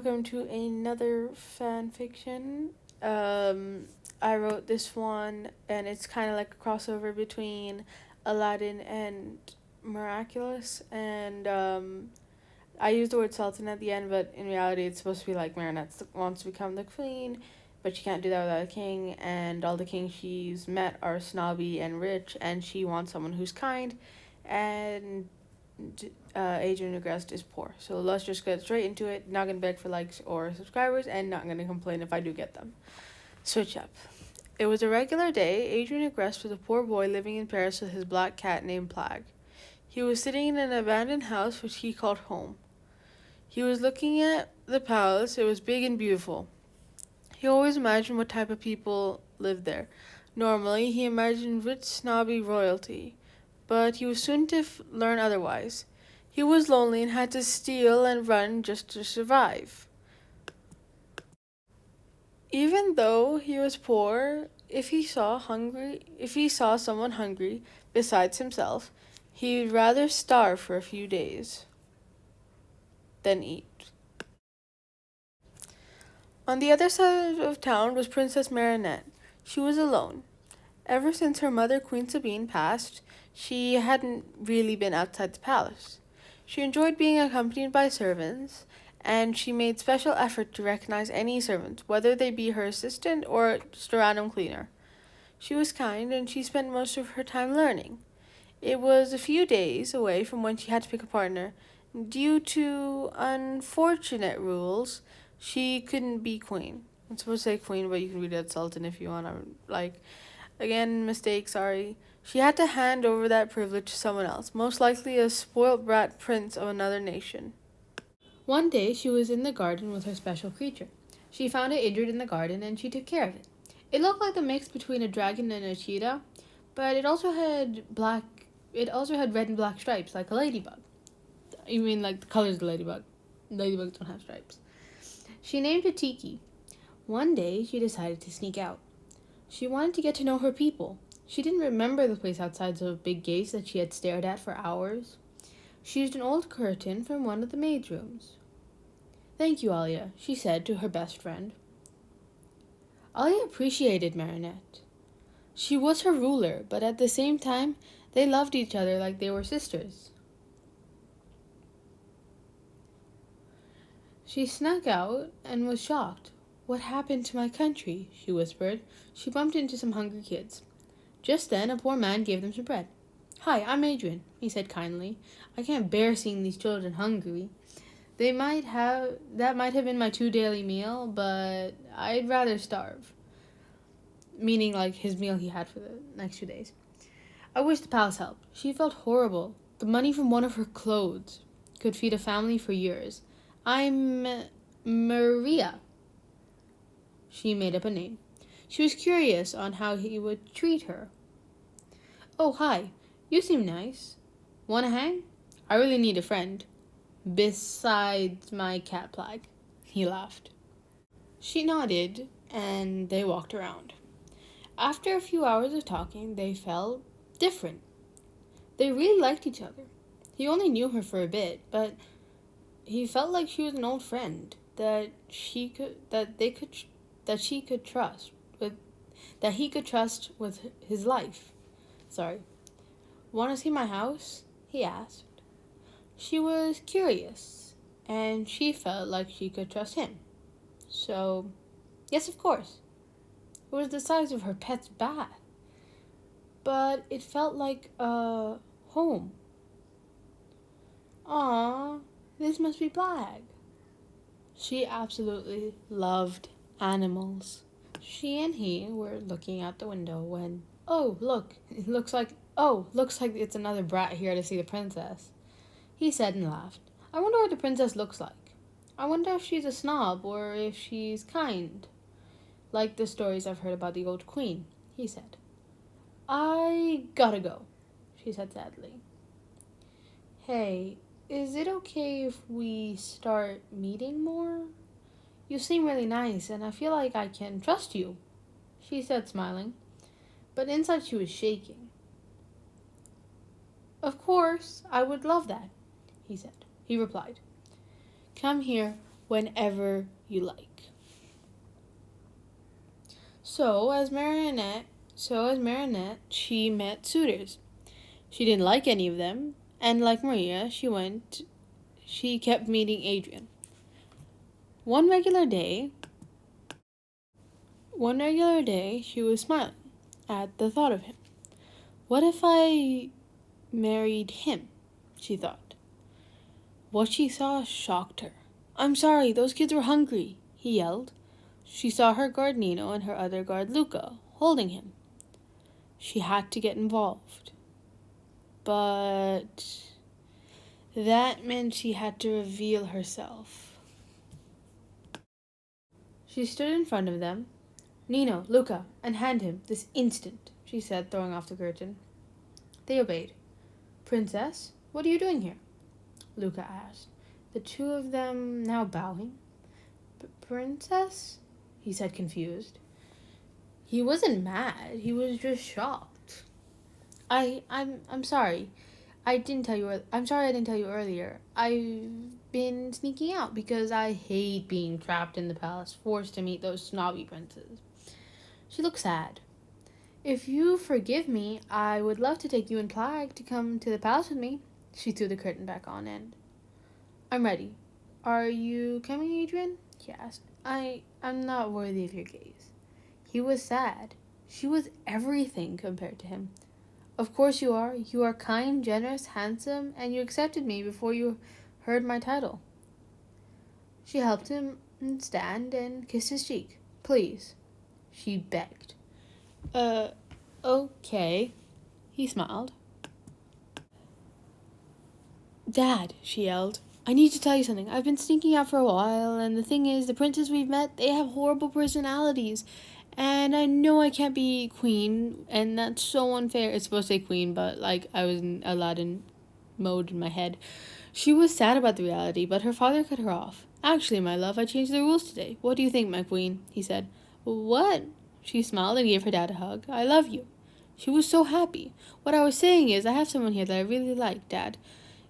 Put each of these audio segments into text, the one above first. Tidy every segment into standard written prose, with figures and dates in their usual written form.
welcome to another fan fiction. I wrote this one, and it's kind of like a crossover between Aladdin and Miraculous, and I used the word Sultan at the end, but in reality, it's supposed to be like Marinette wants to become the queen, but she can't do that without a king, and all the kings she's met are snobby and rich, and she wants someone who's kind, and Adrian regressed is poor. So let's just get straight into it. Not gonna beg for likes or subscribers, and not gonna complain if I do get them. Switch up. It was a regular day. Adrien regressed was a poor boy living in Paris with his black cat named Plague. He was sitting in an abandoned house which he called home. He was looking at the palace. It was big and beautiful. He always imagined what type of people lived there. Normally, he imagined rich, snobby royalty, but he was soon to learn otherwise. He was lonely and had to steal and run just to survive. Even though he was poor, if he saw someone hungry besides himself, he'd rather starve for a few days than eat. On the other side of town was Princess Marinette. She was alone. Ever since her mother, Queen Sabine, passed, she hadn't really been outside the palace. She enjoyed being accompanied by servants, and she made special effort to recognize any servant, whether they be her assistant or just a random cleaner. She was kind, and she spent most of her time learning. It was a few days away from when she had to pick a partner. Due to unfortunate rules, she couldn't be queen. I'm supposed to say queen, but you can read it Sultan if you want to, again, mistake, sorry. She had to hand over that privilege to someone else, most likely a spoilt brat prince of another nation. One day she was in the garden with her special creature. She found it injured in the garden and she took care of it. It looked like a mix between a dragon and a cheetah, but it also had red and black stripes like a ladybug. You mean like the colors of the ladybug. Ladybugs don't have stripes. She named it Tiki. One day she decided to sneak out. She wanted to get to know her people. She didn't remember the place outside the big gates that she had stared at for hours. She used an old curtain from one of the maid's rooms. "Thank you, Alia," she said to her best friend. Alia appreciated Marinette. She was her ruler, but at the same time, they loved each other like they were sisters. She snuck out and was shocked. "What happened to my country?" she whispered. She bumped into some hungry kids. Just then, a poor man gave them some bread. "Hi, I'm Adrien," he said kindly. "I can't bear seeing these children hungry. That might have been my 2 daily meal, but I'd rather starve." Meaning like his meal he had for the next 2 days. "I wish the palace helped." She felt horrible. The money from one of her clothes could feed a family for years. "I'm Maria." She made up a name. She was curious on how he would treat her. "Oh, hi. You seem nice. Wanna hang? I really need a friend. Besides my cat Plague." He laughed. She nodded, and they walked around. After a few hours of talking, they felt different. They really liked each other. He only knew her for a bit, but he felt like she was an old friend that he could trust with his life. Sorry. "Want to see my house?" he asked. She was curious, and she felt like she could trust him. So, yes, of course. It was the size of her pet's bath, but it felt like a home. "Aw, this must be Plague." She absolutely loved animals. She and he were looking out the window when, looks like it's another brat here to see the princess," he said and laughed. "I wonder what the princess looks like. I wonder if she's a snob or if she's kind, like the stories I've heard about the old queen," he said. "I gotta go," she said sadly. "Hey, is it okay if we start meeting more? You seem really nice, and I feel like I can trust you," she said, smiling. But inside she was shaking. "Of course, I would love that," he replied. "Come here. whenever you like. So as Marinette, she met suitors. She didn't like any of them, and like Maria, she kept meeting Adrien. One regular day, she was smiling at the thought of him. What if I married him? She thought. What she saw shocked her. I'm sorry, those kids were hungry, he yelled. She saw her guard Nino and her other guard Luca holding him. She had to get involved. But that meant she had to reveal herself. She stood in front of them. Nino, Luca, and hand him this instant, she said, throwing off the curtain. They obeyed. Princess, what are you doing here? Luca asked, the two of them now bowing. Princess? He said, confused. He wasn't mad. He was just shocked. I'm sorry. I'm sorry I didn't tell you earlier. I've been sneaking out because I hate being trapped in the palace, forced to meet those snobby princes. She looked sad. If you forgive me, I would love to take you and Plague to come to the palace with me. She threw the curtain back on and... I'm ready. Are you coming, Adrien? He asked. I'm not worthy of your gaze. He was sad. She was everything compared to him. Of course you are. You are kind, generous, handsome, and you accepted me before you heard my title. She helped him stand and kissed his cheek. Please, she begged. Okay. He smiled. Dad, she yelled. I need to tell you something. I've been sneaking out for a while, and the thing is, the princes we've met, they have horrible personalities. And I know I can't be queen, and that's so unfair. It's supposed to say queen, but, I was in Aladdin mode in my head. She was sad about the reality, but her father cut her off. Actually, my love, I changed the rules today. What do you think, my queen? He said. What? She smiled and gave her dad a hug. I love you. She was so happy. What I was saying is, I have someone here that I really like, Dad.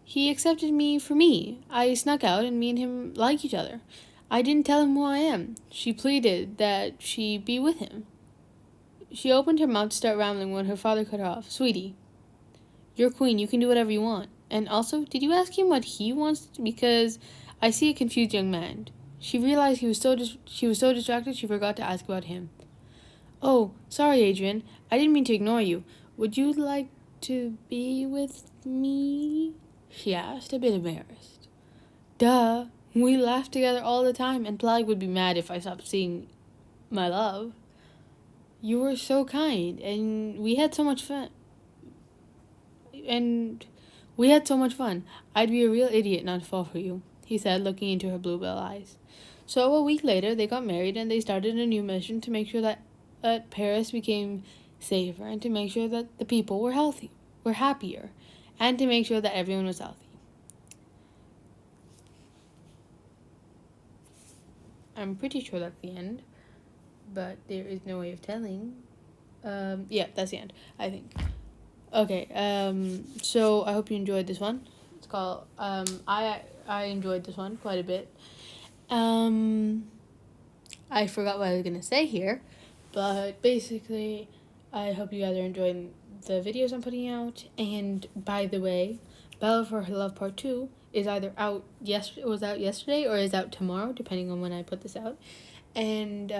He accepted me for me. I snuck out and me and him like each other. I didn't tell him who I am. She pleaded that she be with him. She opened her mouth to start rambling when her father cut her off. Sweetie, you're queen. You can do whatever you want. And also, did you ask him what he wants? Because I see a confused young man. She realized she was so distracted she forgot to ask about him. Oh, sorry, Adrien. I didn't mean to ignore you. Would you like to be with me? She asked, a bit embarrassed. Duh. We laugh together all the time, and Plague would be mad if I stopped seeing my love. You were so kind, and we had so much fun. I'd be a real idiot not to fall for you, he said, looking into her bluebell eyes. So a week later, they got married, and they started a new mission to make sure that Paris became safer, and to make sure that the people were happier, and to make sure that everyone was healthy. I'm pretty sure that's the end, but there is no way of telling. Yeah, that's the end, I think. Okay, so I hope you enjoyed this one. It's called, I enjoyed this one quite a bit. I forgot what I was going to say here, but basically, I hope you guys are enjoying the videos I'm putting out. And by the way, Battle for Her Love Part 2 is either out yesterday or is out tomorrow, depending on when I put this out. And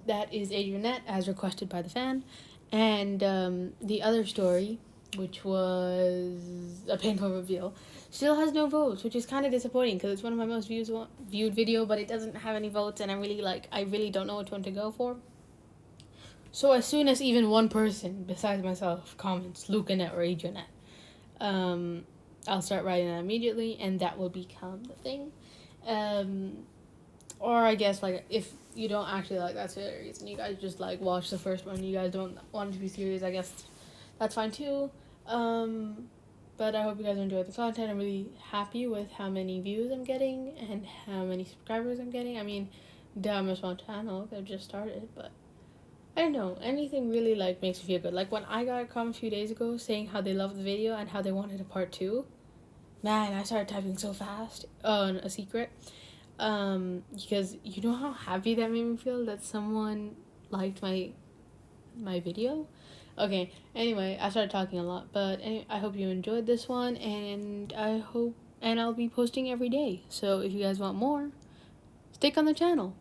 that is Adrian as requested by the fan. And the other story, which was a painful reveal, still has no votes, which is kind of disappointing because it's one of my most viewed video, but it doesn't have any votes, and I really don't know which one to go for. So as soon as even one person besides myself comments Lucanette or Adrianette, I'll start writing that immediately, and that will become the thing. Or I guess if you don't actually like that series and you guys just watch the first one, you guys don't want it to be serious, I guess that's fine too. But I hope you guys enjoyed the content. I'm really happy with how many views I'm getting and how many subscribers I'm getting. I mean, damn, a small channel that just started, but I don't know, anything really makes me feel good. When I got a comment a few days ago saying how they loved the video and how they wanted a part 2, man, I started typing so fast on a secret. Because you know how happy that made me feel that someone liked my video. Okay, anyway, I started talking a lot, but I hope you enjoyed this one, and I'll be posting every day. So if you guys want more, stick on the channel.